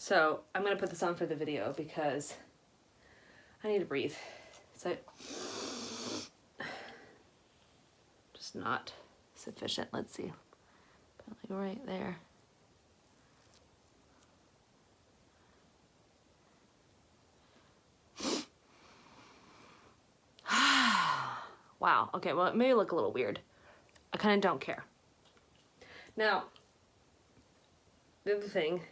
So I'm gonna put this on for the video because I need to breathe. So just not sufficient. Let's see. Like right there. Wow. Okay, well, it may look a little weird. I kind of don't care. Now, the other thing,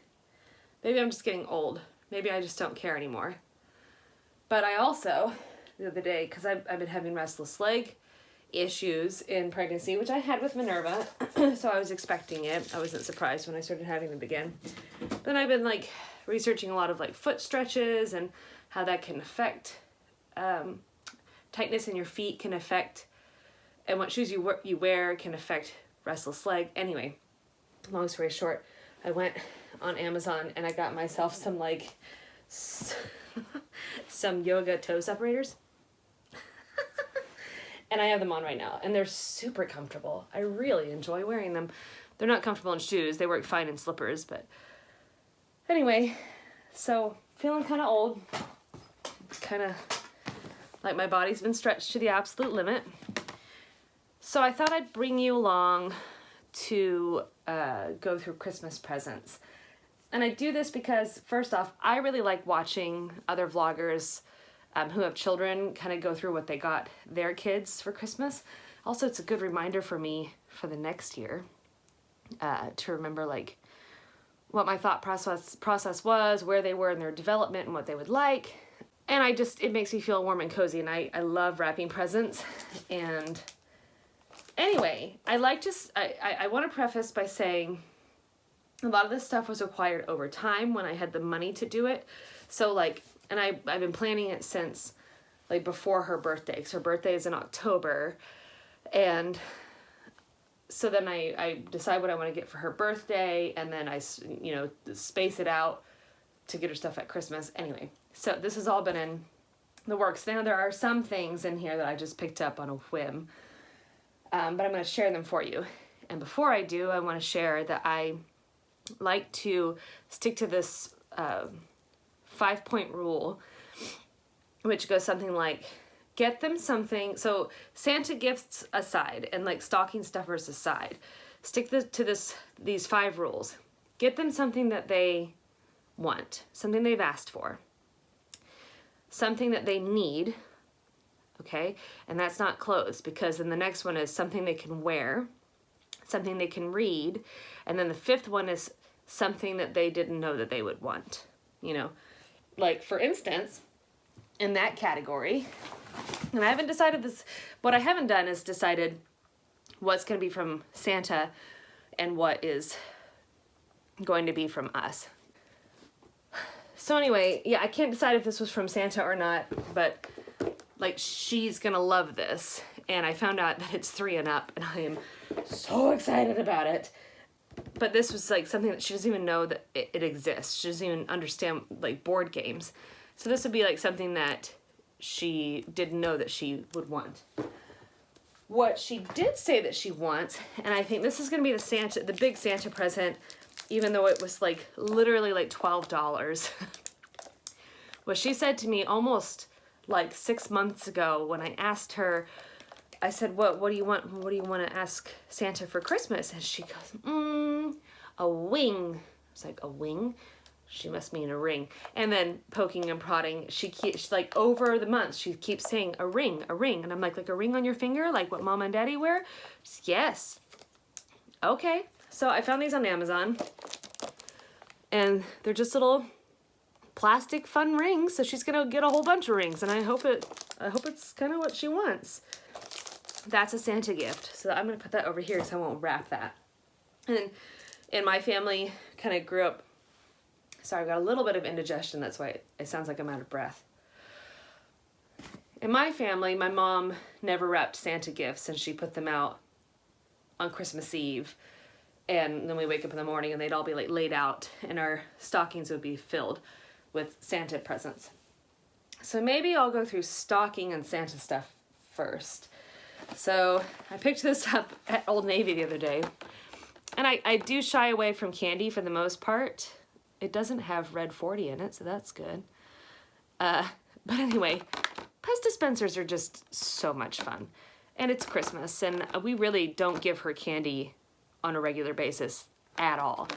maybe I'm just getting old. Maybe I just don't care anymore. But I also, the other day, because I've been having restless leg issues in pregnancy, which I had with Minerva, so I was expecting it. I wasn't surprised when I started having them again. But I've been like researching a lot of like foot stretches and how that can affect tightness in your feet can affect, and what shoes you wear can affect restless leg. Anyway, long story short, I went on Amazon and I got myself some like some yoga toe separators. And I have them on right now and they're super comfortable. I really enjoy wearing them. They're not comfortable in shoes. They work fine in slippers, but anyway, so feeling kind of old, kind of like my body's been stretched to the absolute limit. So I thought I'd bring you along to go through Christmas presents. And I do this because, first off, I really like watching other vloggers who have children kind of go through what they got their kids for Christmas. Also, it's a good reminder for me for the next year to remember like what my thought process was, where they were in their development and what they would like. And it makes me feel warm and cozy, and I love wrapping presents. And anyway, I want to preface by saying a lot of this stuff was acquired over time when I had the money to do it. So like, and I've been planning it since like before her birthday, because her birthday is in October. And so then I decide what I want to get for her birthday, and then I, space it out to get her stuff at Christmas. Anyway, so this has all been in the works. Now there are some things in here that I just picked up on a whim, but I'm going to share them for you. And before I do, I want to share that I like to stick to this 5-point rule, which goes something like, get them something, so Santa gifts aside and like stocking stuffers aside, stick to these 5 rules. Get them something that they want, something they've asked for, something that they need, okay? And that's not clothes, because then the next one is something they can wear, something they can read, and then the 5th one is something that they didn't know that they would want, Like, for instance, in that category, and I haven't decided this, what I haven't done is decided what's going to be from Santa and what is going to be from us. So anyway, yeah, I can't decide if this was from Santa or not, but like she's gonna love this. And I found out that it's 3 and up, and I am so excited about it. But this was like something that she doesn't even know that it exists. She doesn't even understand like board games. So this would be like something that she didn't know that she would want. What she did say that she wants, and I think this is gonna be the big Santa present, even though it was like literally like $12. What she said to me almost like 6 months ago when I asked her, I said, what do you want? What do you want to ask Santa for Christmas? And she goes, a wing. I was like, a wing? She must mean a ring. And then poking and prodding, she's like over the months, she keeps saying a ring. And I'm like a ring on your finger, like what Mom and Daddy wear? She's, yes. Okay. So I found these on Amazon, and they're just little plastic fun rings. So she's gonna get a whole bunch of rings, and I hope it's kind of what she wants. That's a Santa gift. So I'm gonna put that over here so I won't wrap that. And in my family, kind of grew up. Sorry, I've got a little bit of indigestion. That's why it sounds like I'm out of breath. In my family, my mom never wrapped Santa gifts, and she put them out on Christmas Eve. And then we wake up in the morning and they'd all be like laid out, and our stockings would be filled with Santa presents. So maybe I'll go through stocking and Santa stuff first. So I picked this up at Old Navy the other day, and I do shy away from candy for the most part. it doesn't have red 40 in it, so that's good. But anyway, pest dispensers are just so much fun. And it's Christmas, and we really don't give her candy on a regular basis at all.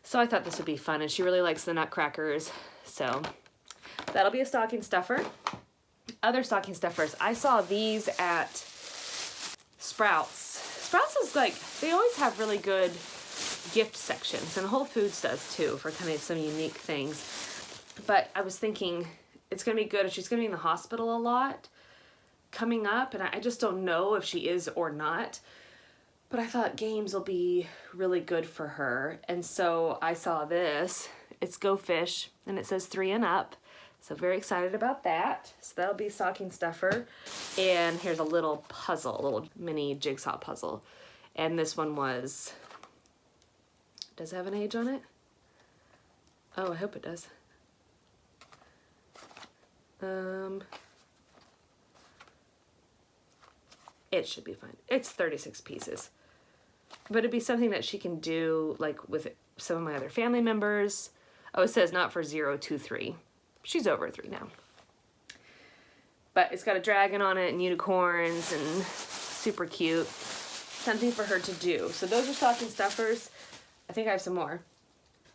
So I thought this would be fun, and she really likes the nutcrackers, so that'll be a stocking stuffer. Other stocking stuffers, I saw these at Sprouts. Sprouts is like, they always have really good gift sections, and Whole Foods does too, for kind of some unique things. But I was thinking, it's gonna be good if she's gonna be in the hospital a lot coming up, and I just don't know if she is or not. But I thought games will be really good for her. And so I saw this. It's Go Fish, and it says 3 and up. So very excited about that. So that'll be stocking stuffer. And here's a little puzzle, a little mini jigsaw puzzle. And this one was, does it have an age on it? Oh, I hope it does. It should be fine. It's 36 pieces. But it'd be something that she can do like with some of my other family members. Oh, it says not for 0 to 3. She's over 3 now. But it's got a dragon on it and unicorns and super cute. Something for her to do. So those are stocking stuffers. I think I have some more.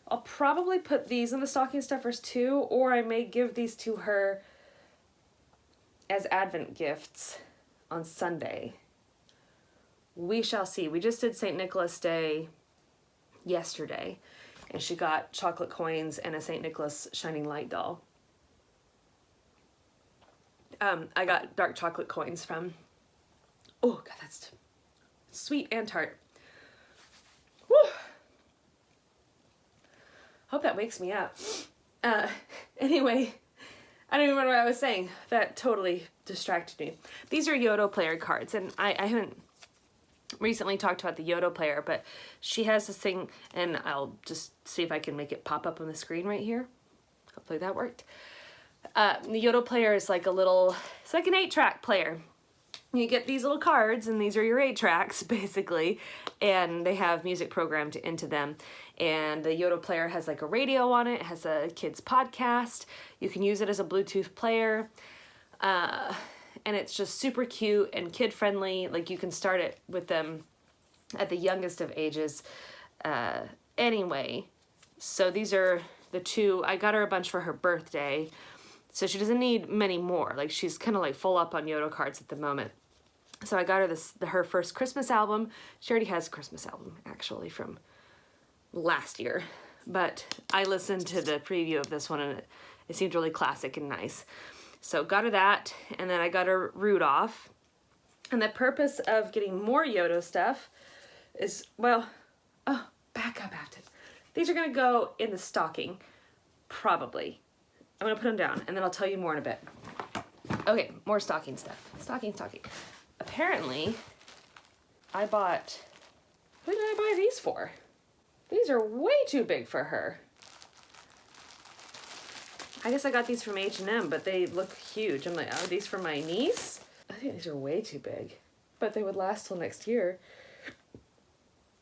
I'll probably put these in the stocking stuffers too, or I may give these to her as Advent gifts on Sunday. We shall see. We just did St. Nicholas Day yesterday, and she got chocolate coins and a St. Nicholas shining light doll. I got dark chocolate coins from, oh God, that's sweet and tart. Woo! Hope that wakes me up. Anyway, I don't even remember what I was saying. That totally distracted me. These are Yodo player cards, and I haven't recently talked about the Yodo player, but she has this thing, and I'll just see if I can make it pop up on the screen right here. Hopefully that worked. The Yodo player is like a little, it's like an 8-track player. You get these little cards, and these are your 8 tracks, basically, and they have music programmed into them. And the Yodo player has like a radio on it, it has a kid's podcast. You can use it as a Bluetooth player. And it's just super cute and kid-friendly. Like, you can start it with them at the youngest of ages anyway. So these are the 2. I got her a bunch for her birthday, so she doesn't need many more. Like, she's kind of like full up on Yodo cards at the moment. So I got her her first Christmas album. She already has a Christmas album, actually, from last year. But I listened to the preview of this one, and it seemed really classic and nice. So got her that, and then I got her Rudolph. And the purpose of getting more Yodo stuff is, well, oh, back up, Afton. These are gonna go in the stocking, probably. I'm gonna put them down, and then I'll tell you more in a bit. Okay, more stocking stuff. Stocking. Apparently, I bought, what did I buy these for? These are way too big for her. I guess I got these from H&M, but they look huge. I'm like, oh, these for my niece? I think these are way too big, but they would last till next year.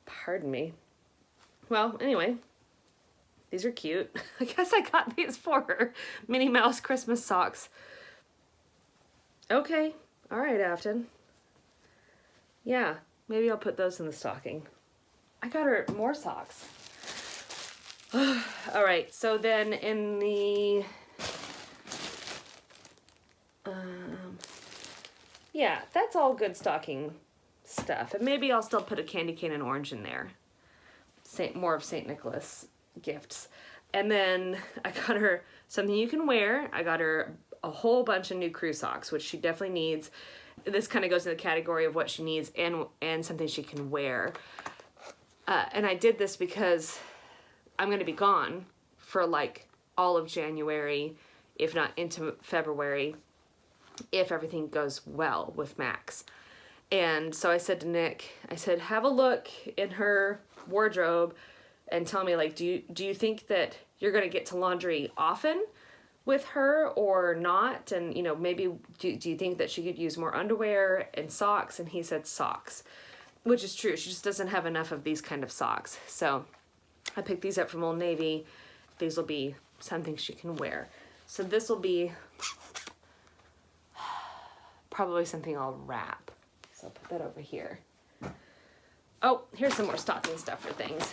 Pardon me. Well, anyway, these are cute. I guess I got these for her. Minnie Mouse Christmas socks. Okay, all right, Afton. Yeah, maybe I'll put those in the stocking. I got her more socks. All right, so then in the, yeah, that's all good stocking stuff. And maybe I'll still put a candy cane and orange in there. More of St. Nicholas gifts. And then I got her something you can wear. I got her a whole bunch of new crew socks, which she definitely needs. This kind of goes in the category of what she needs and something she can wear. And I did this because I'm going to be gone for like all of January, if not into February, if everything goes well with Max. And so I said to Nick, I said, have a look in her wardrobe and tell me, like, do you think that you're going to get to laundry often with her or not? And, you know, maybe do you think that she could use more underwear and socks? And he said socks, which is true. She just doesn't have enough of these kind of socks. So I picked these up from Old Navy, these will be something she can wear. So this will be probably something I'll wrap. So I'll put that over here. Oh, here's some more stocking stuffer things.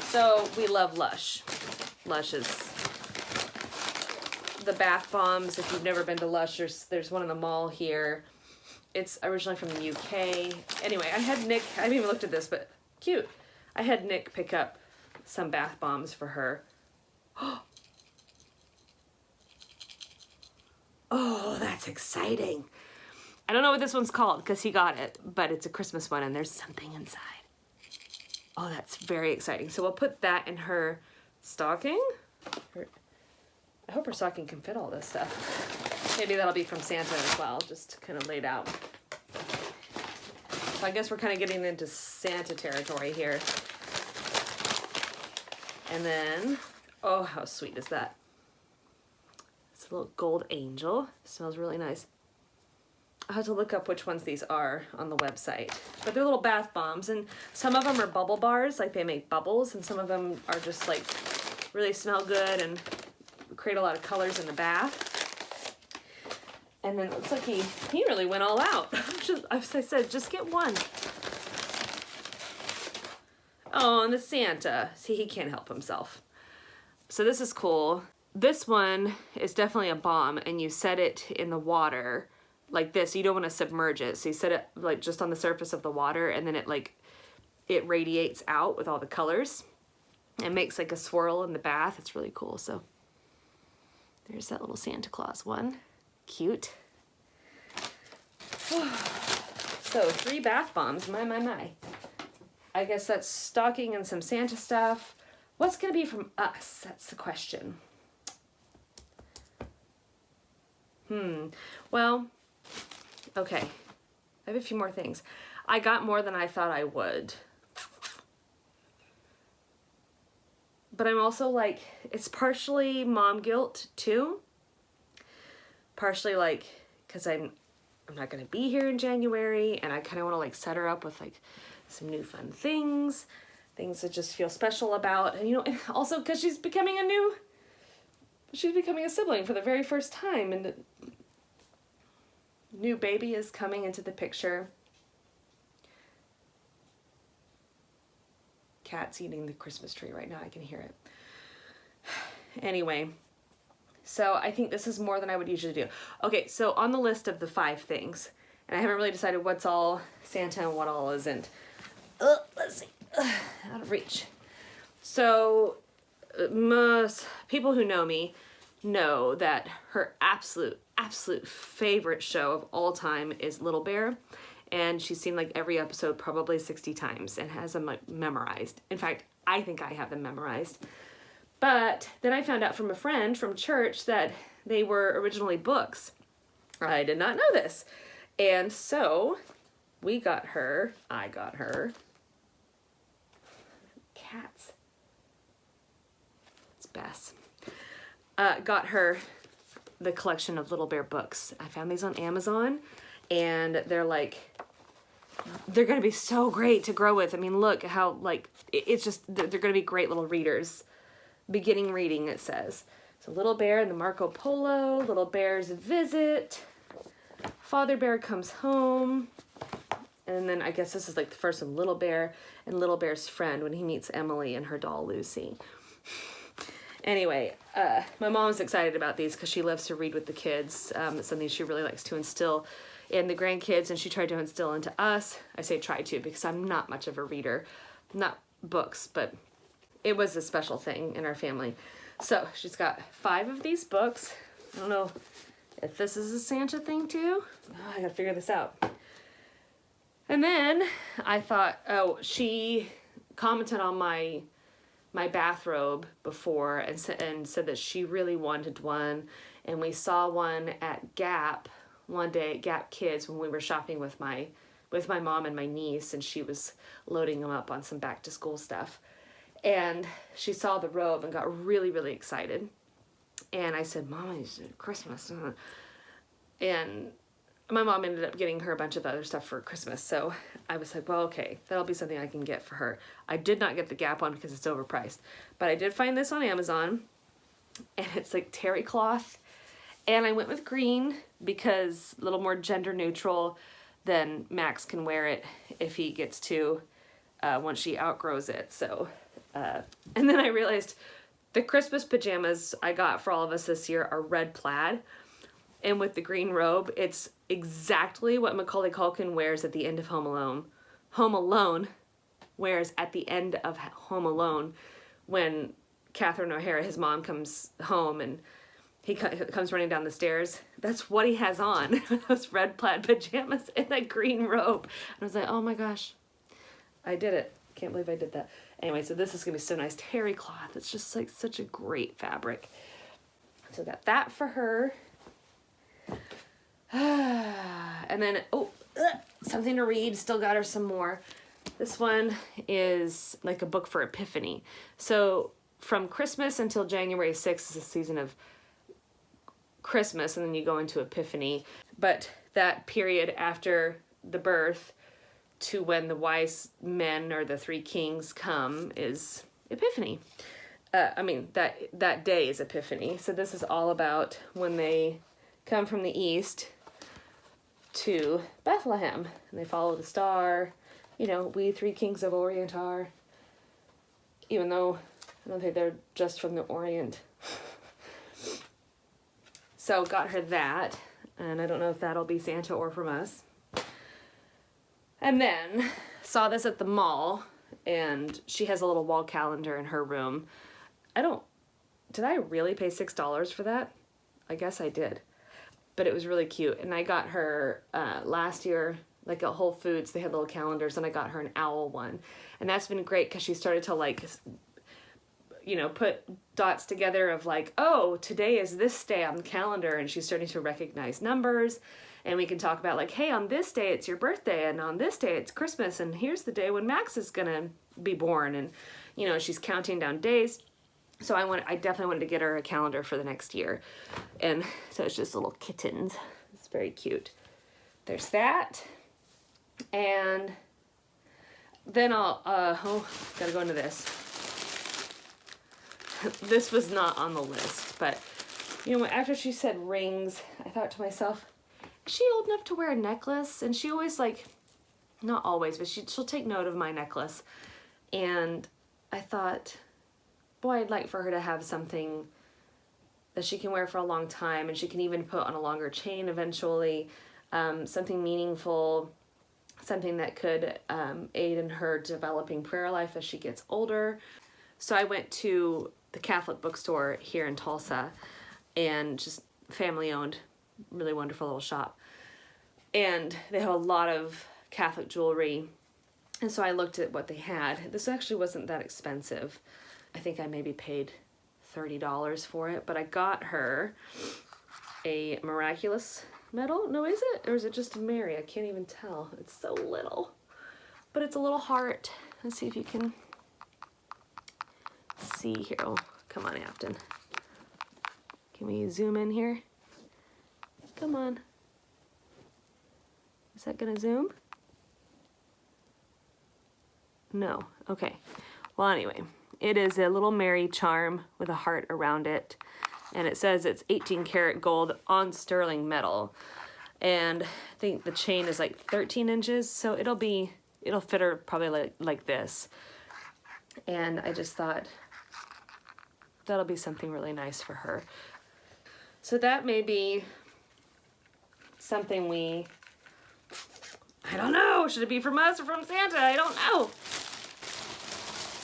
So we love Lush. Lush is the bath bombs. If you've never been to Lush, there's one in the mall here. It's originally from the UK. Anyway, I had Nick, I haven't even looked at this, but cute. I had Nick pick up some bath bombs for her. Oh, that's exciting. I don't know what this one's called because he got it, but it's a Christmas one and there's something inside. Oh, that's very exciting. So we'll put that in her stocking. I hope her stocking can fit all this stuff. Maybe that'll be from Santa as well, just kind of laid out. So I guess we're kind of getting into Santa territory here. And then, oh, how sweet is that? It's a little gold angel. It smells really nice. I'll have to look up which ones these are on the website. But they're little bath bombs, and some of them are bubble bars, like they make bubbles, and some of them are just like really smell good and create a lot of colors in the bath. And then it looks like he really went all out. As I said, just get one. Oh, and the Santa. See, he can't help himself. So this is cool. This one is definitely a bomb, and you set it in the water like this. You don't want to submerge it. So you set it like just on the surface of the water, and then it radiates out with all the colors. It makes like a swirl in the bath. It's really cool. So there's that little Santa Claus one. Cute. So 3 bath bombs. My. I guess that's stocking and some Santa stuff. What's going to be from us? That's the question. Well, okay. I have a few more things. I got more than I thought I would. But I'm also like, it's partially mom guilt too. Partially like, because I'm not going to be here in January, and I kind of want to like set her up with like some new fun things that just feel special about, and you know, and also because she's becoming a sibling for the very first time, and the new baby is coming into the picture. Cat's eating the Christmas tree right now. I can hear it. Anyway, so I think this is more than I would usually do. Okay, so on the list of the 5 things, and I haven't really decided what's all Santa and what all isn't. Let's see. Out of reach. So most people who know me know that her absolute favorite show of all time is Little Bear, and she's seen like every episode probably 60 times and has them like memorized. In fact, I think I have them memorized. But then I found out from a friend from church that they were originally books. I did not know this. And so I got her cats. It's Bess. Got her the collection of Little Bear books. I found these on Amazon, and they're gonna be so great to grow with. I mean, look how like it's just they're gonna be great little readers. Beginning reading, it says. So Little Bear and the Marco Polo, Little Bear's Visit, Father Bear Comes Home, and then I guess this is like the first one, Little Bear and Little Bear's Friend when he meets Emily and her doll Lucy. Anyway, my mom's excited about these because she loves to read with the kids. It's something she really likes to instill in the grandkids, and she tried to instill into us. I say try to because I'm not much of a reader. Not books, but it was a special thing in our family. So she's got 5 of these books. I don't know if this is a Santa thing too. Oh, I gotta figure this out. And then I thought, oh, she commented on my bathrobe before and said that she really wanted one. And we saw one at Gap one day, at Gap Kids, when we were shopping with my mom and my niece, and she was loading them up on some back to school stuff. And she saw the robe and got really, really excited. And I said, Mama, it's Christmas. And my mom ended up getting her a bunch of other stuff for Christmas, so I was like, well, okay, that'll be something I can get for her. I did not get the Gap one because it's overpriced, but I did find this on Amazon, and it's like terry cloth, and I went with green because a little more gender neutral, then Max can wear it if he gets to, once she outgrows it. So, and then I realized the Christmas pajamas I got for all of us this year are red plaid, and with the green robe, it's exactly what Macaulay Culkin wears at the end of Home Alone. Home Alone wears at the end of Home Alone when Catherine O'Hara, his mom, comes home and he comes running down the stairs. That's what he has on, those red plaid pajamas and that green robe. And I was like, oh my gosh, I did it. Can't believe I did that. Anyway, so this is gonna be so nice. Terry cloth, it's just like such a great fabric. So I got that for her. And then, something to read, still got her some more. This one is like a book for Epiphany. So from Christmas until January 6th is a season of Christmas, and then you go into Epiphany. But that period after the birth to when the wise men or the three kings come is Epiphany. That day is Epiphany. So this is all about when they come from the east to Bethlehem, and they follow the star. You know, we three kings of Orient are, even though I don't think they're just from the Orient. So got her that, and I don't know if that'll be Santa or from us. And then saw this at the mall, and she has a little wall calendar in her room. Did I really pay $6 for that? I guess I did. But it was really cute, and I got her last year, like at Whole Foods, they had little calendars, and I got her an owl one. And that's been great because she started to, like, you know, put dots together of like, oh, today is this day on the calendar, and she's starting to recognize numbers, and we can talk about like, hey, on this day it's your birthday, and on this day it's Christmas, and here's the day when Max is gonna be born, and you know, she's counting down days. So I definitely wanted to get her a calendar for the next year. And so it's just little kittens. It's very cute. There's that. And then gotta go into this. This was not on the list, but you know, after she said rings, I thought to myself, is she old enough to wear a necklace? And she always, like, not always, but she'll take note of my necklace. And I thought, boy, I'd like for her to have something that she can wear for a long time, and she can even put on a longer chain eventually, something meaningful, something that could aid in her developing prayer life as she gets older. So I went to the Catholic bookstore here in Tulsa, and just family-owned, really wonderful little shop. And they have a lot of Catholic jewelry, and so I looked at what they had. This actually wasn't that expensive. I think I maybe paid $30 for it, but I got her a miraculous medal. No, is it? Or is it just a Mary? I can't even tell. It's so little, but it's a little heart. Let's see if you can see here. Oh, come on, Afton. Can we zoom in here? Come on. Is that gonna zoom? No. Okay. Well, anyway. It is a little Mary charm with a heart around it, and it says it's 18 karat gold on sterling metal, and I think the chain is like 13 inches, so it'll fit her probably like this. And I just thought that'll be something really nice for her. So that may be something I don't know, should it be from us or from Santa? I don't know.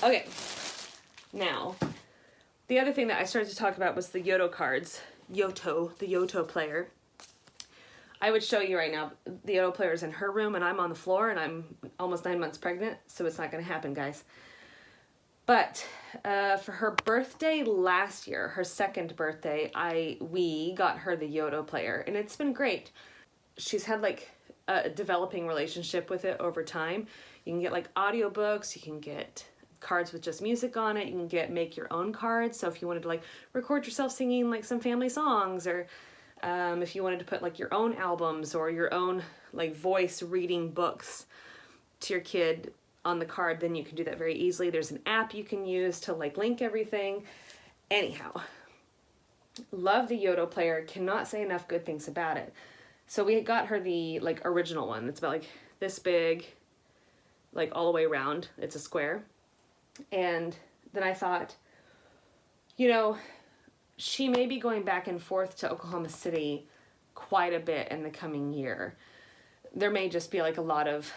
Okay. Now, the other thing that I started to talk about was the Yoto cards. The Yoto player. I would show you right now, the Yoto player is in her room, and I'm on the floor, and I'm almost 9 months pregnant, so it's not going to happen, guys. But for her birthday last year, her second birthday, we got her the Yoto player, and it's been great. She's had like a developing relationship with it over time. You can get like audiobooks, you can get cards with just music on it, you can make your own cards. So if you wanted to like record yourself singing like some family songs, or If you wanted to put like your own albums or your own like voice reading books to your kid on the card, then you can do that very easily. There's an app you can use to like link everything. Anyhow, love the Yodo player, cannot say enough good things about it. So we got her the like original one. It's about like this big, like all the way around. It's a square. And then I thought, you know, she may be going back and forth to Oklahoma City quite a bit in the coming year. There may just be like a lot of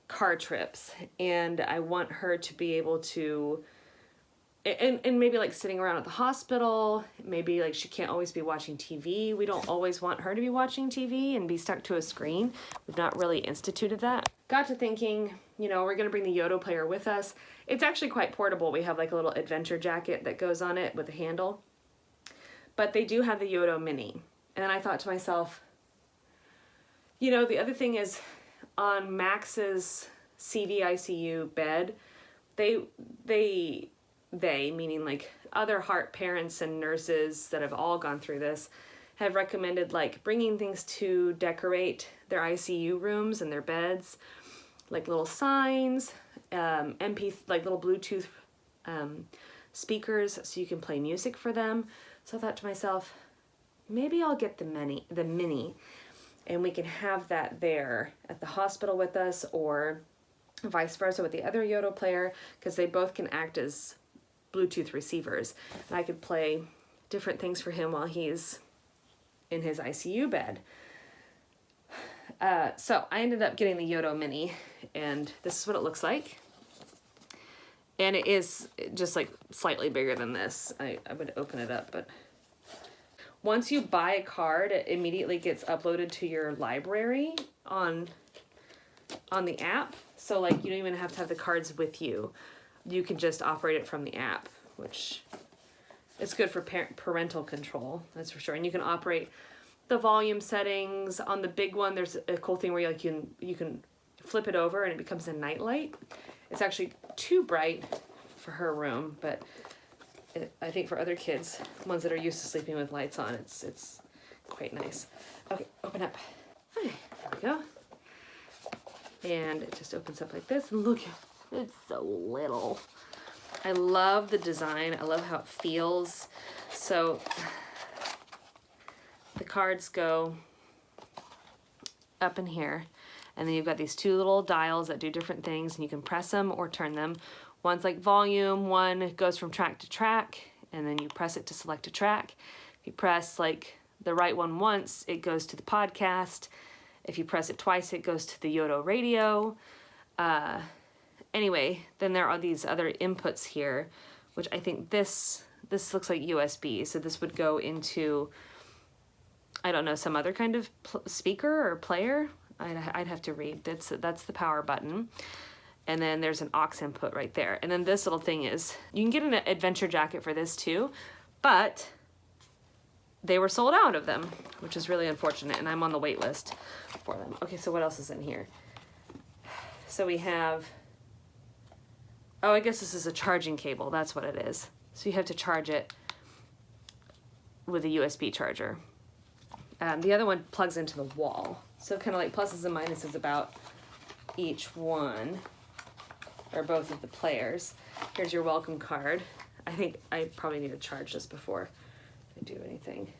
car trips, and I want her to be able to, and maybe like sitting around at the hospital, maybe like she can't always be watching TV. We don't always want her to be watching TV and be stuck to a screen. We've not really instituted that. Got to thinking, you know, we're gonna bring the Yodo player with us. It's actually quite portable. We have like a little adventure jacket that goes on it with a handle. But they do have the Yodo Mini. And then I thought to myself, you know, the other thing is on Max's CVICU bed, they meaning like other heart parents and nurses that have all gone through this, have recommended like bringing things to decorate their ICU rooms and their beds, like little signs, like little Bluetooth speakers so you can play music for them. So I thought to myself, maybe I'll get the mini, and we can have that there at the hospital with us, or vice versa with the other Yodo player, because they both can act as Bluetooth receivers. And I could play different things for him while he's in his ICU bed. So I ended up getting the Yodo Mini, and this is what it looks like. And it is just like slightly bigger than this. I would open it up, but once you buy a card, it immediately gets uploaded to your library on the app. So like you don't even have to have the cards with you. You can just operate it from the app, which is good for parental control, that's for sure. And you can operate the volume settings. On the big one, there's a cool thing where you can flip it over and it becomes a night light. It's actually too bright for her room, but I think for other kids, ones that are used to sleeping with lights on, it's quite nice. Okay, open up. Okay, there we go. And it just opens up like this, and look, it's so little. I love the design. I love how it feels. So the cards go up in here, and then you've got these two little dials that do different things, and you can press them or turn them. One's like volume, one goes from track to track, and then you press it to select a track. If you press like the right one once, it goes to the podcast. If you press it twice, it goes to the Yodo radio. Anyway, then there are these other inputs here, which I think this looks like USB, so this would go into, I don't know, some other kind of speaker or player. I'd have to read. That's the power button. And then there's an aux input right there. And then this little thing is, you can get an adventure jacket for this too, but they were sold out of them, which is really unfortunate, and I'm on the wait list for them. Okay, so what else is in here? So we have, oh, I guess this is a charging cable. That's what it is. So you have to charge it with a USB charger. The other one plugs into the wall. So kind of like pluses and minuses about each one, or both of the players. Here's your welcome card. I think I probably need to charge this before I do anything.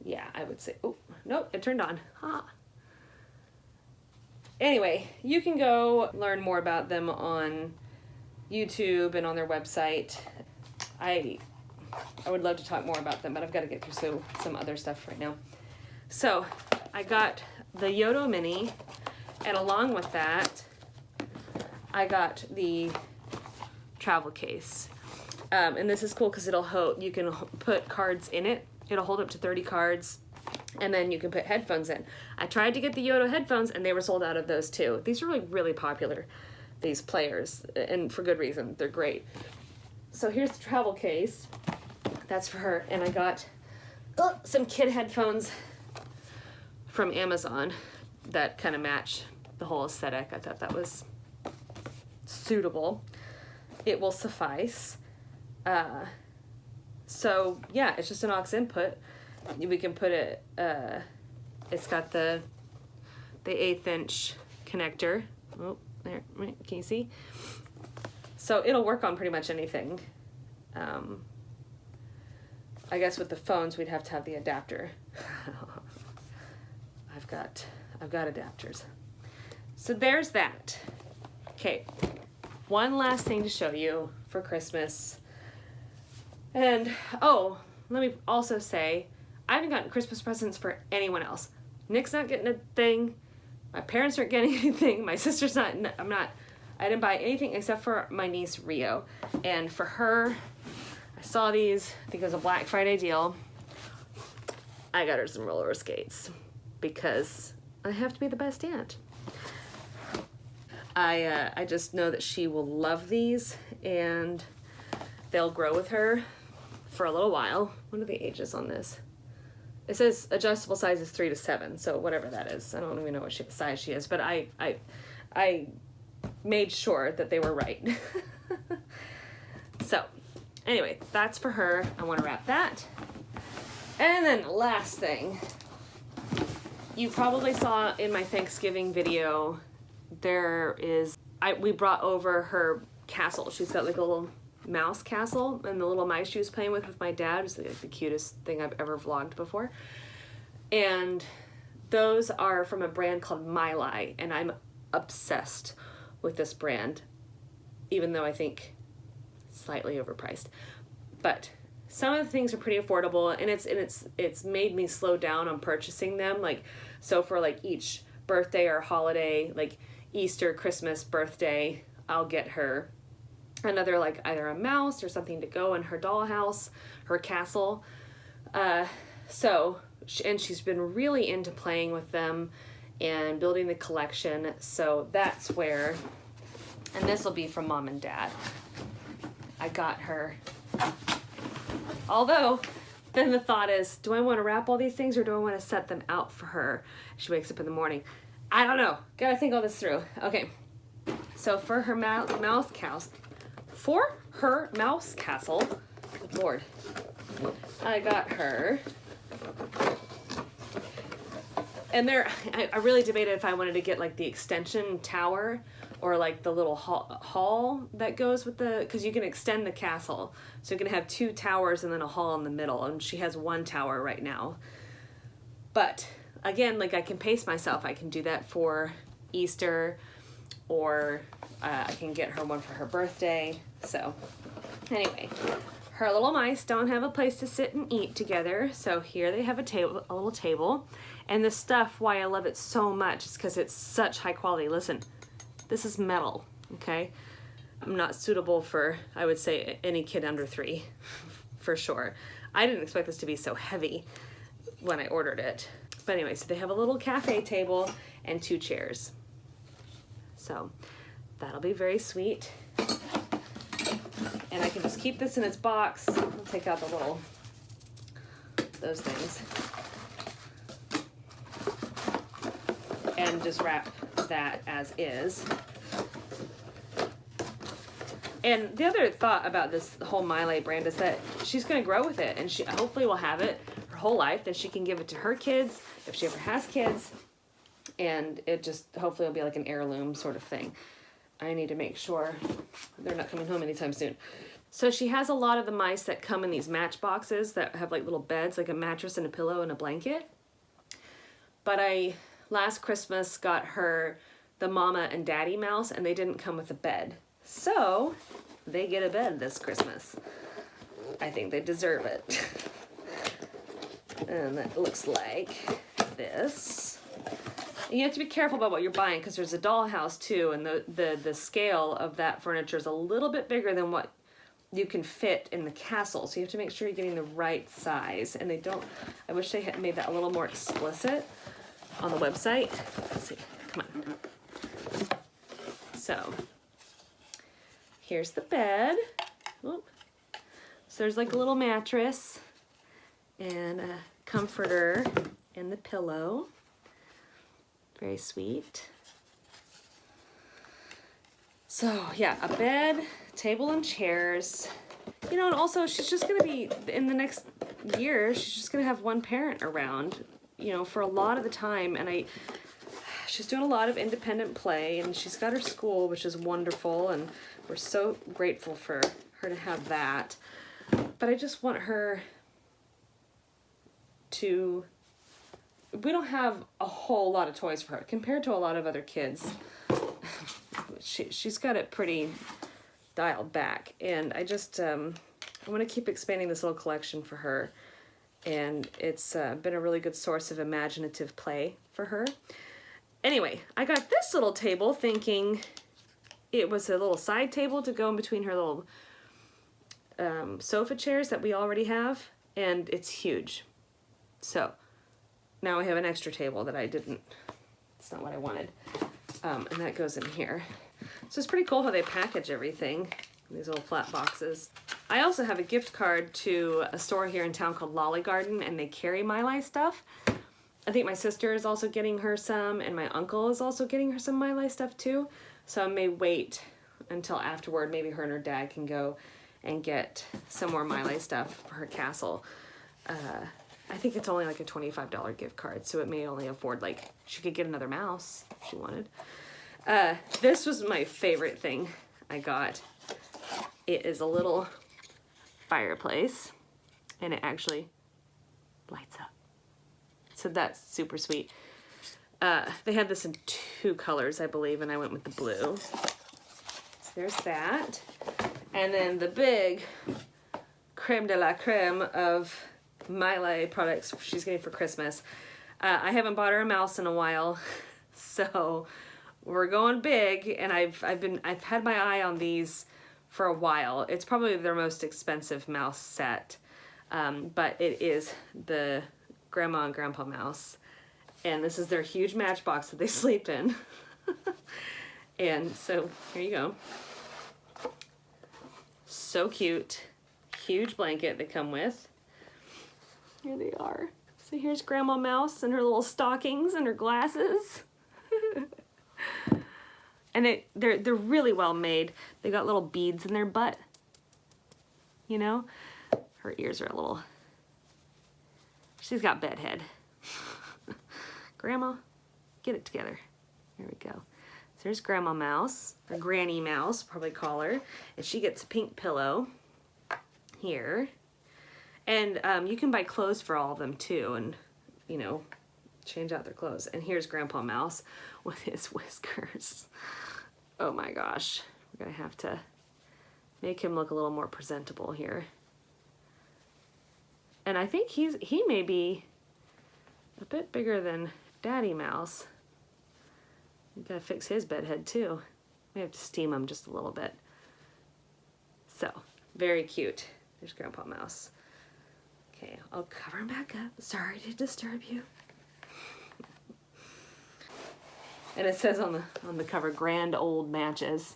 Yeah, I would say, oh, nope, it turned on. Ha. Anyway, you can go learn more about them on YouTube and on their website. I would love to talk more about them, but I've got to get through some other stuff right now. So I got the Yodo Mini, and along with that, I got the travel case. And this is cool because it'll hold, you can put cards in it. It'll hold up to 30 cards, and then you can put headphones in. I tried to get the Yodo headphones, and they were sold out of those too. These are really, really popular, these players, and for good reason. They're great. So here's the travel case. That's for her. And I got some kid headphones from Amazon that kind of match the whole aesthetic. I thought that was suitable. It will suffice. So yeah, it's just an aux input, we can put it, it's got the 1/8 inch connector. Oh, there, can you see? So it'll work on pretty much anything. I guess with the phones, we'd have to have the adapter. I've got adapters. So there's that. Okay, one last thing to show you for Christmas. And, oh, let me also say, I haven't gotten Christmas presents for anyone else. Nick's not getting a thing. My parents aren't getting anything. My sister's not, I didn't buy anything except for my niece, Rio. And for her, I saw these, I think it was a Black Friday deal. I got her some roller skates because I have to be the best aunt. I just know that she will love these and they'll grow with her for a little while. What are the ages on this? It says adjustable size is 3 to 7, so whatever that is. I don't even know what size she is, but I made sure that they were right. So, anyway, that's for her. I want to wrap that. And then the last thing, you probably saw in my Thanksgiving video, we brought over her castle. She's got like a little mouse castle, and the little mice she was playing with my dad was like the cutest thing I've ever vlogged before. And those are from a brand called Milai, and I'm obsessed with this brand, even though I think slightly overpriced. But some of the things are pretty affordable, and it's made me slow down on purchasing them. Like, so for like each birthday or holiday, like Easter, Christmas, birthday, I'll get her another, like either a mouse or something to go in her dollhouse, her castle. And she's been really into playing with them and building the collection. So that's where, and this will be from Mom and Dad. I got her. Although, then the thought is, do I want to wrap all these things or do I want to set them out for her? She wakes up in the morning. I don't know. Gotta think all this through. Okay. So for her mouse castle, good Lord, I got her. And I really debated if I wanted to get like the extension tower or like the little hall that goes with because you can extend the castle. So you can have 2 towers and then a hall in the middle, and she has 1 tower right now. But again, like I can pace myself. I can do that for Easter, or I can get her one for her birthday. So anyway, her little mice don't have a place to sit and eat together. So here they have a little table. And the stuff, why I love it so much is because it's such high quality. Listen, this is metal, okay? I'm not suitable for, I would say, any kid under 3, for sure. I didn't expect this to be so heavy when I ordered it. But anyway, so they have a little cafe table and 2 chairs. So that'll be very sweet. And I can just keep this in its box. I'll take out those things. And just wrap that as is. And the other thought about this whole Milai brand is that she's going to grow with it, and she hopefully will have it her whole life. Then she can give it to her kids if she ever has kids, and it just hopefully will be like an heirloom sort of thing. I need to make sure they're not coming home anytime soon. So she has a lot of the mice that come in these match boxes that have like little beds, like a mattress and a pillow and a blanket. But I last Christmas got her the mama and daddy mouse, and they didn't come with a bed. So they get a bed this Christmas. I think they deserve it. And it looks like this. You have to be careful about what you're buying because there's a dollhouse too, and the scale of that furniture is a little bit bigger than what you can fit in the castle. So you have to make sure you're getting the right size. And they don't, I wish they had made that a little more explicit on the website. Let's see, come on. So here's the bed. Oop. So there's like a little mattress and a comforter and the pillow. Very sweet. So yeah, a bed, table and chairs. You know, and also she's just gonna be, in the next year, she's just gonna have one parent around, you know, for a lot of the time. And she's doing a lot of independent play, and she's got her school, which is wonderful, and we're so grateful for her to have that. But I just want her to, we don't have a whole lot of toys for her compared to a lot of other kids. She's got it pretty dialed back, and I just I want to keep expanding this little collection for her, and it's been a really good source of imaginative play for her. Anyway, I got this little table thinking it was a little side table to go in between her little sofa chairs that we already have, and it's huge. So now I have an extra table that I didn't, it's not what I wanted. And that goes in here. So it's pretty cool how they package everything in these little flat boxes. I also have a gift card to a store here in town called Lolly Garden, and they carry My Lai stuff. I think my sister is also getting her some, and my uncle is also getting her some My Lai stuff too. So I may wait until afterward. Maybe her and her dad can go and get some more My Lai stuff for her castle. I think it's only like a $25 gift card, so it may only afford, like, she could get another mouse if she wanted. This was my favorite thing I got. It is a little fireplace, and it actually lights up. So that's super sweet. They had this in 2 colors, I believe, and I went with the blue. So there's that. And then the big creme de la creme of My Lai products she's getting for Christmas. I haven't bought her a mouse in a while, so we're going big, and I've had my eye on these for a while. It's probably their most expensive mouse set, but it is the Grandma and Grandpa mouse, and this is their huge matchbox that they sleep in. And so here you go. So cute. Huge blanket they come with. Here they are. So here's Grandma Mouse and her little stockings and her glasses. And they're really well made. They got little beads in their butt. You know? Her ears are a little... She's got bedhead. Grandma, get it together. Here we go. So there's Grandma Mouse, or Granny Mouse, probably call her. And she gets a pink pillow here. And you can buy clothes for all of them too, and, you know, change out their clothes. And here's Grandpa Mouse with his whiskers. Oh my gosh. We're gonna have to make him look a little more presentable here. And I think he may be a bit bigger than Daddy Mouse. You gotta fix his bedhead too. We have to steam him just a little bit. So, very cute. There's Grandpa Mouse. Okay, I'll cover him back up. Sorry to disturb you. And it says on the cover, Grand Old Matches.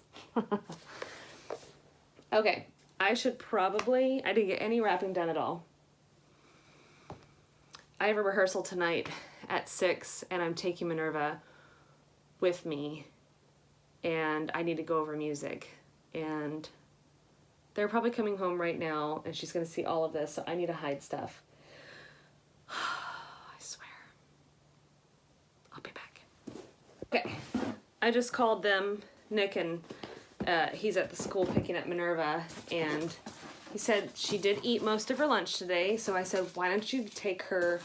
Okay, I didn't get any wrapping done at all. I have a rehearsal tonight at 6, and I'm taking Minerva with me, and I need to go over music. And they're probably coming home right now, and she's gonna see all of this, so I need to hide stuff. I swear. I'll be back. Okay, I just called them, Nick, and he's at the school picking up Minerva, and he said she did eat most of her lunch today, so I said, why don't you take her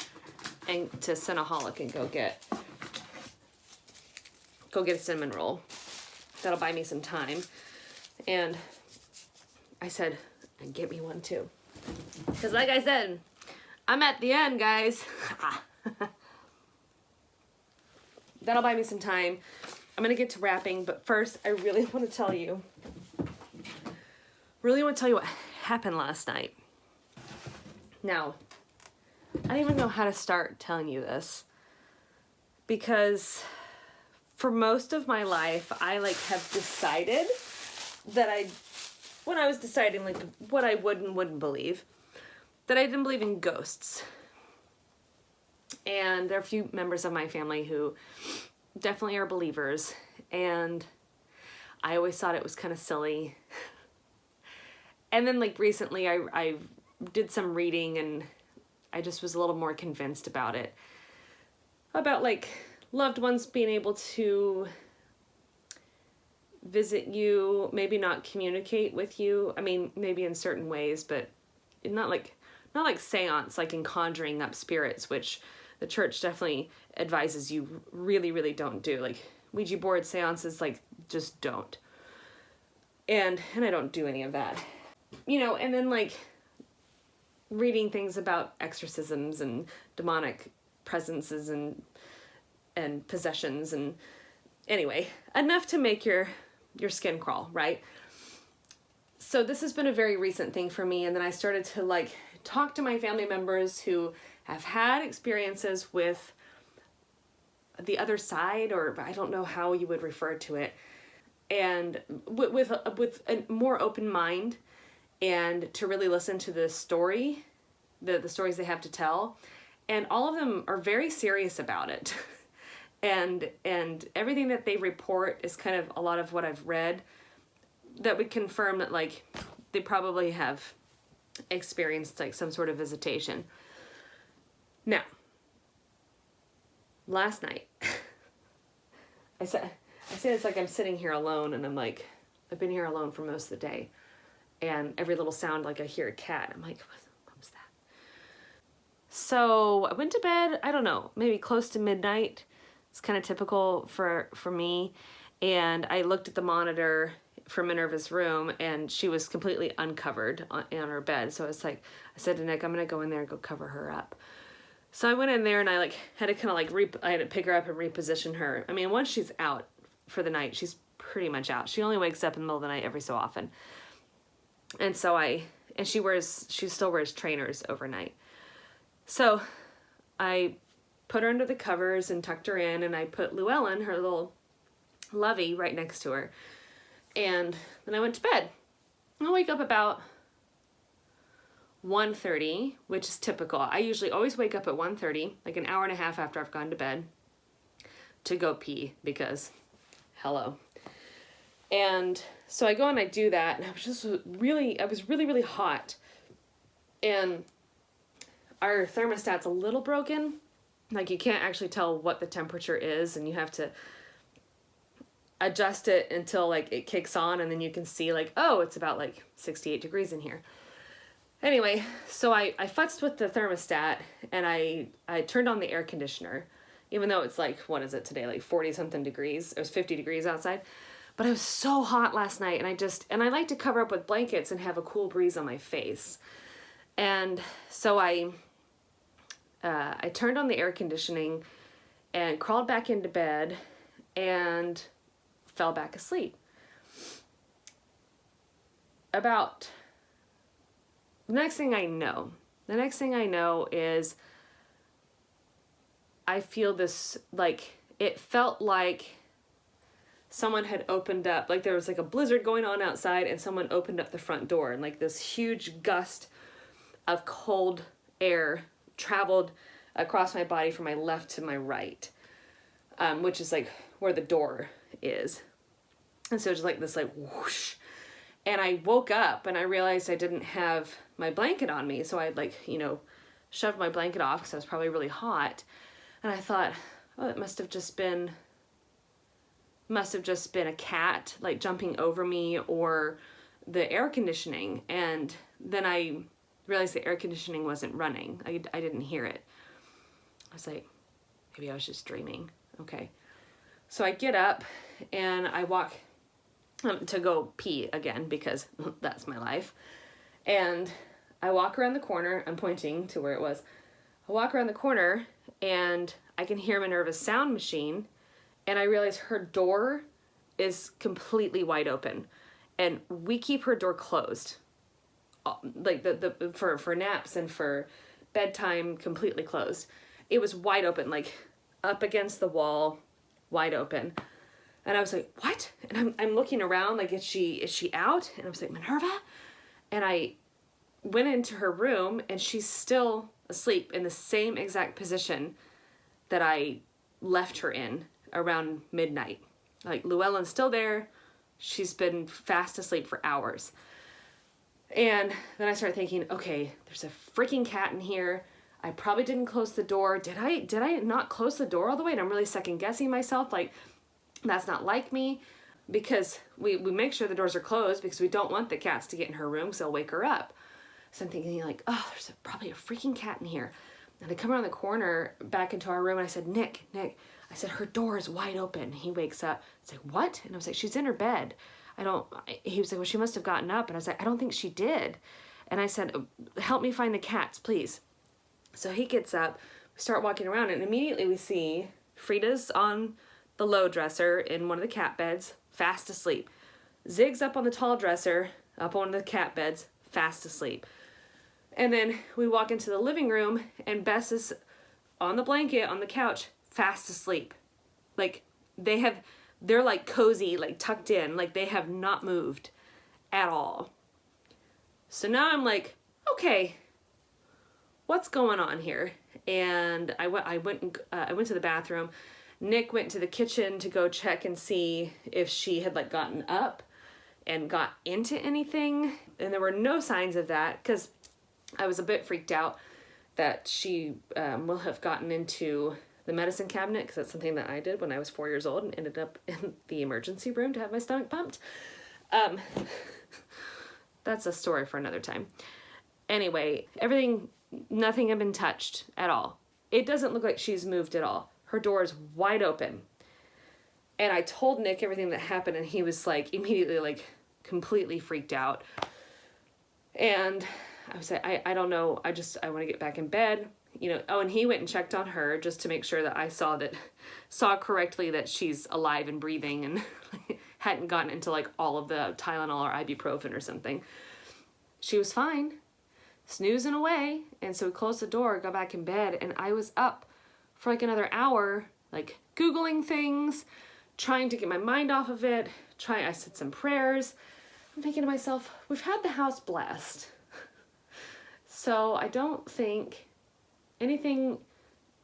to Cinnaholic and go get a cinnamon roll. That'll buy me some time. And I said, and get me one too. Because like I said, I'm at the end, guys. That'll buy me some time. I'm going to get to wrapping, but first I really want to tell you what happened last night. Now, I don't even know how to start telling you this, because for most of my life, I have decided that when I was deciding what I would and wouldn't believe, that I didn't believe in ghosts. And there are a few members of my family who definitely are believers, and I always thought it was kind of silly. And then recently I did some reading and I just was a little more convinced about it. About like loved ones being able to visit you, maybe not communicate with you. I mean, maybe in certain ways, but not like seance, like in conjuring up spirits, which the church definitely advises you really, really don't do. Like Ouija board seances, like just don't. And I don't do any of that. You know, and then like reading things about exorcisms and demonic presences and possessions, and anyway, enough to make your skin crawl, right? So this has been a very recent thing for me, and then I started to like talk to my family members who have had experiences with the other side, or I don't know how you would refer to it, and with a more open mind, and to really listen to the story, the stories they have to tell, and all of them are very serious about it. and everything that they report is kind of a lot of what I've read that would confirm that like they probably have experienced like some sort of visitation. Now, last night, I say it's like I'm sitting here alone, and I'm like, I've been here alone for most of the day, and every little sound, like I hear a cat, I'm like, what was that? So I went to bed, I don't know, maybe close to midnight. It's kind of typical for me, and I looked at the monitor for Minerva's room, and she was completely uncovered on her bed. So I said to Nick, I'm gonna go in there and go cover her up. So I went in there, and I like had to kind of like I had to pick her up and reposition her. I mean, once she's out for the night, she's pretty much out. She only wakes up in the middle of the night every so often. And so she still wears trainers overnight. So I put her under the covers and tucked her in, and I put Llewellyn, her little lovey, right next to her. And then I went to bed. I wake up about 1:30, which is typical. I usually always wake up at 1:30, like an hour and a half after I've gone to bed, to go pee, because hello. And so I go and I do that, and I was really, really hot. And our thermostat's a little broken. Like you can't actually tell what the temperature is, and you have to adjust it until like it kicks on, and then you can see like, oh, it's about like 68 degrees in here. Anyway, so I futzed with the thermostat, and I turned on the air conditioner, even though it's like, what is it today? Like 40 something degrees. It was 50 degrees outside. But I was so hot last night, and I like to cover up with blankets and have a cool breeze on my face. And so I turned on the air conditioning and crawled back into bed and fell back asleep. About the next thing I know is I feel this, like, it felt like someone had opened up, like there was like a blizzard going on outside, and someone opened up the front door, and like this huge gust of cold air traveled across my body from my left to my right, which is like where the door is. And so just like this like whoosh. And I woke up and I realized I didn't have my blanket on me. So I'd like, shoved my blanket off because I was probably really hot. And I thought, oh, it must have just been a cat like jumping over me, or the air conditioning. And then I realized the air conditioning wasn't running. I didn't hear it. I was like, maybe I was just dreaming. Okay. So I get up and I walk to go pee again, because that's my life. And I walk around the corner. I'm pointing to where it was. I walk around the corner and I can hear Minerva's sound machine, and I realize her door is completely wide open, and we keep her door closed, like for naps and for bedtime, completely closed. It was wide open, like up against the wall, wide open. And I was like, what? And I'm looking around, like, is she out? And I was like, Minerva? And I went into her room, and she's still asleep in the same exact position that I left her in around midnight. Like, Llewellyn's still there. She's been fast asleep for hours. And then I started thinking, okay, there's a freaking cat in here. I probably didn't close the door. Did I not close the door all the way? And I'm really second guessing myself, like, that's not like me, because we make sure the doors are closed because we don't want the cats to get in her room because they'll wake her up. So I'm thinking like, oh, there's probably a freaking cat in here. And I come around the corner back into our room and I said, Nick, I said, her door is wide open. He wakes up. It's like, what? And I was like, she's in her bed. He was like, well, she must have gotten up. And I was like, I don't think she did. And I said, help me find the cats, please. So he gets up, we start walking around, and immediately we see Frida's on the low dresser in one of the cat beds, fast asleep. Zig's up on the tall dresser, up on one of the cat beds, fast asleep. And then we walk into the living room, and Bess is on the blanket on the couch, fast asleep. Like, they're like cozy, like tucked in, like they have not moved at all. So now I'm like, okay, what's going on here? And I went to the bathroom. Nick went to the kitchen to go check and see if she had like gotten up and got into anything. And there were no signs of that, because I was a bit freaked out that she will have gotten into the medicine cabinet, because that's something that I did when I was 4 years old and ended up in the emergency room to have my stomach pumped. That's a story for another time. Anyway, nothing had been touched at all. It doesn't look like she's moved at all. Her door is wide open. And I told Nick everything that happened, and he was like immediately like completely freaked out. And I was like, I don't know. I want to get back in bed. You know, oh, and he went and checked on her just to make sure that I saw correctly that she's alive and breathing and hadn't gotten into like all of the Tylenol or ibuprofen or something. She was fine, snoozing away. And so we closed the door, got back in bed, and I was up for like another hour, like Googling things, trying to get my mind off of it. I said some prayers. I'm thinking to myself, we've had the house blessed. So I don't think anything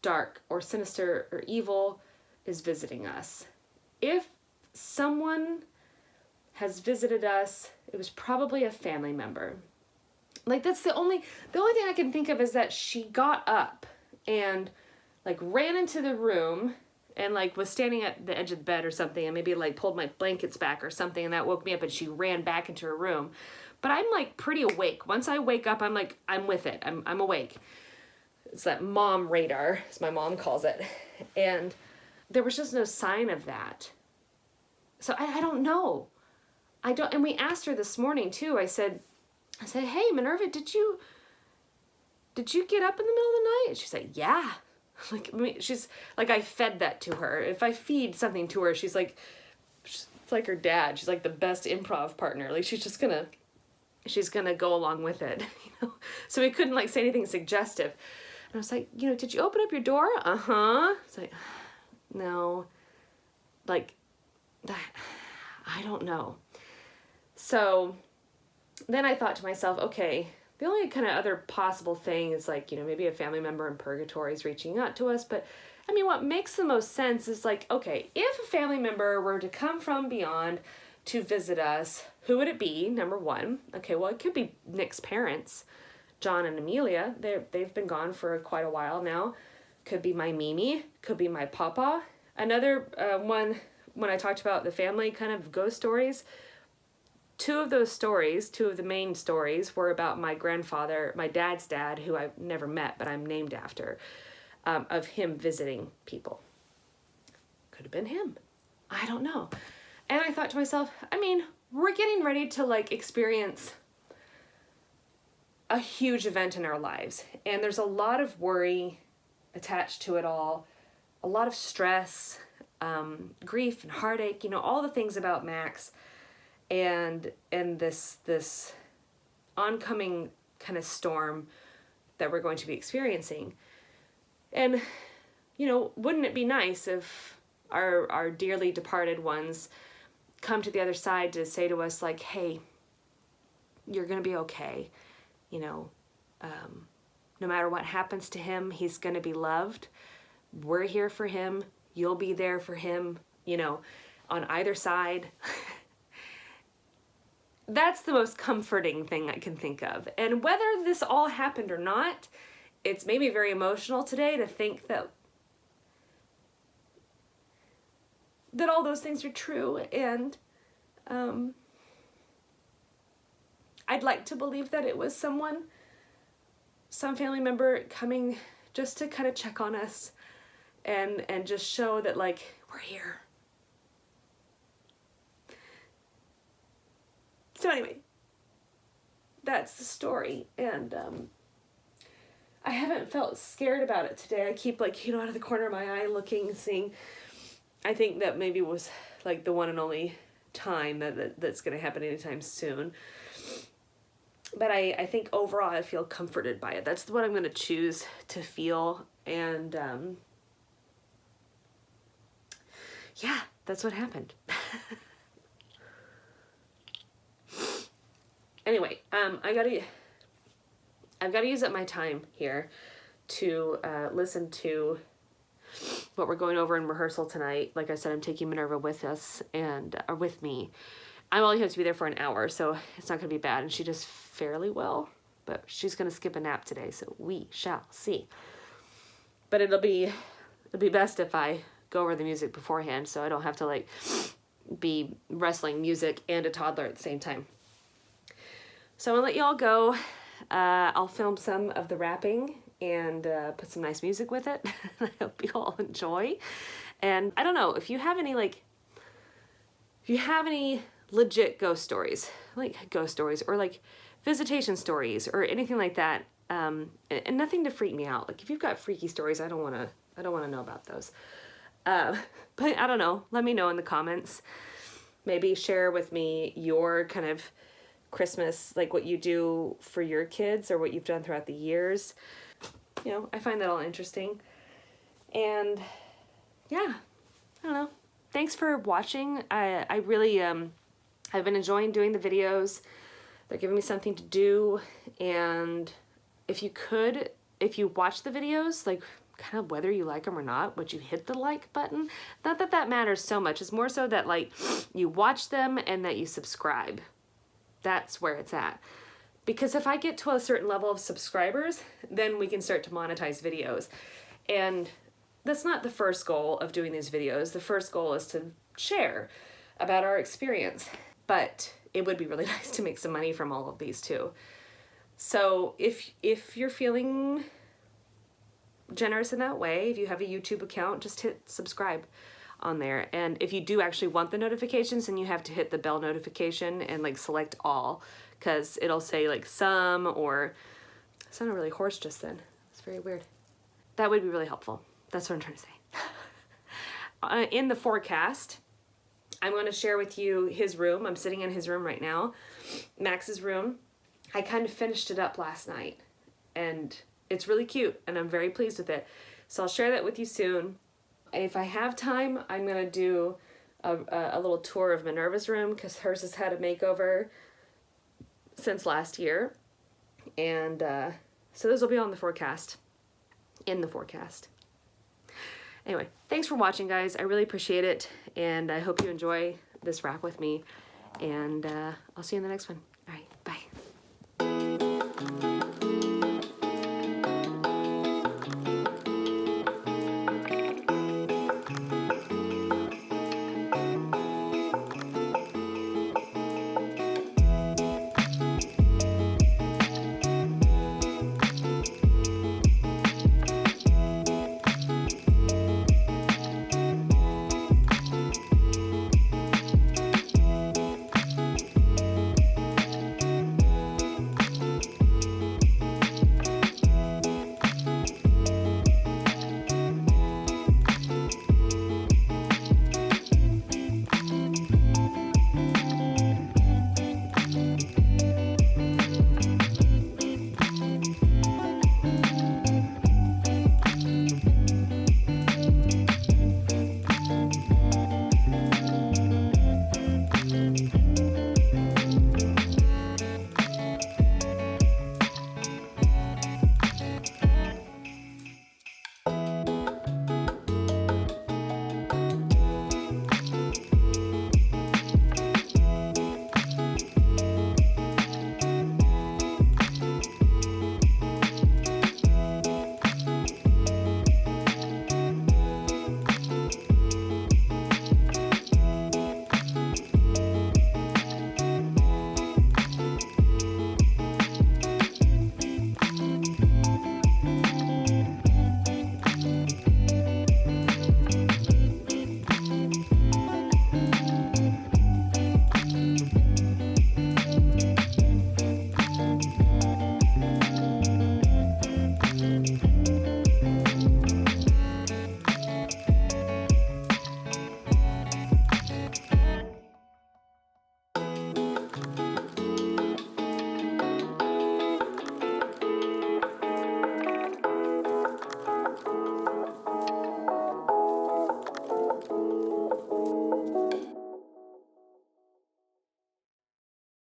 dark or sinister or evil is visiting us. If someone has visited us, it was probably a family member. Like, that's the only thing I can think of is that she got up and like ran into the room and like was standing at the edge of the bed or something, and maybe like pulled my blankets back or something, and that woke me up, and she ran back into her room. But I'm like pretty awake. Once I wake up, I'm like, I'm with it. I'm awake. It's that mom radar, as my mom calls it. And there was just no sign of that. So I don't know. And we asked her this morning too. I said, hey, Minerva, did you get up in the middle of the night? And she's like, yeah. Like, I mean, she's like, I fed that to her. If I feed something to her, it's like her dad. She's like the best improv partner. Like, she's gonna go along with it, you know? So we couldn't like say anything suggestive. And I was like, you know, did you open up your door? Uh-huh. It's like, no, like, I don't know. So then I thought to myself, okay, the only kind of other possible thing is like, you know, maybe a family member in purgatory is reaching out to us. But I mean, what makes the most sense is like, okay, if a family member were to come from beyond to visit us, who would it be? Number one. Okay, well, it could be Nick's parents, John and Amelia. They've been gone for quite a while now. Could be my Mimi. Could be my Papa. Another one, when I talked about the family kind of ghost stories, two of the main stories were about my grandfather, my dad's dad, who I've never met, but I'm named after, of him visiting people. Could have been him. I don't know. And I thought to myself, I mean, we're getting ready to like experience a huge event in our lives. And there's a lot of worry attached to it all, a lot of stress, grief and heartache, you know, all the things about Max. And this oncoming kind of storm that we're going to be experiencing. And, you know, wouldn't it be nice if our dearly departed ones come to the other side to say to us like, hey, you're going to be okay. You know, no matter what happens to him, he's going to be loved. We're here for him. You'll be there for him, you know, on either side. That's the most comforting thing I can think of. And whether this all happened or not, it's made me very emotional today to think that all those things are true, and I'd like to believe that it was some family member coming just to kind of check on us and just show that, like, we're here. So anyway, that's the story, and I haven't felt scared about it today. I keep, like, out of the corner of my eye looking, seeing. I think that maybe was like the one and only time that's going to happen anytime soon. But I think overall I feel comforted by it. That's what I'm going to choose to feel. And yeah, that's what happened. Anyway, I've got to use up my time here to listen to what we're going over in rehearsal tonight. Like I said, I'm taking Minerva with us, or with me. I only have to be there for an hour, so it's not going to be bad. And she does fairly well, but she's going to skip a nap today, so we shall see. But it'll be best if I go over the music beforehand, so I don't have to, like, be wrestling music and a toddler at the same time. So I'm gonna let y'all go. I'll film some of the rapping and put some nice music with it. I hope you all enjoy. And I don't know, if you have any legit ghost stories, or like visitation stories or anything like that, and nothing to freak me out. Like, if you've got freaky stories, I don't want to know about those. But I don't know, let me know in the comments. Maybe share with me your kind of Christmas, like what you do for your kids or what you've done throughout the years. I find that all interesting. And yeah, I don't know. Thanks for watching. I really, I've been enjoying doing the videos. They're giving me something to do. And if you watch the videos, like, kind of whether you like them or not, would you hit the like button? Not that that matters so much. It's more so that, like, you watch them and that you subscribe. That's where it's at. Because if I get to a certain level of subscribers, then we can start to monetize videos. And that's not the first goal of doing these videos. The first goal is to share about our experience. But it would be really nice to make some money from all of these too. So if you're feeling generous in that way, if you have a YouTube account, just hit subscribe on there. And if you do actually want the notifications, then you have to hit the bell notification and, like, select all, because it'll say, like, some, or it sounded really hoarse just then. It's very weird. That would be really helpful. That's what I'm trying to say. In the forecast, I'm going to share with you his room. I'm sitting in his room right now, Max's room. I kind of finished it up last night, and it's really cute, and I'm very pleased with it. So I'll share that with you soon. If I have time, I'm going to do a little tour of Minerva's room, because hers has had a makeover since last year. And so those will be on the forecast, in the forecast. Anyway, thanks for watching, guys. I really appreciate it, and I hope you enjoy this wrap with me. And I'll see you in the next one.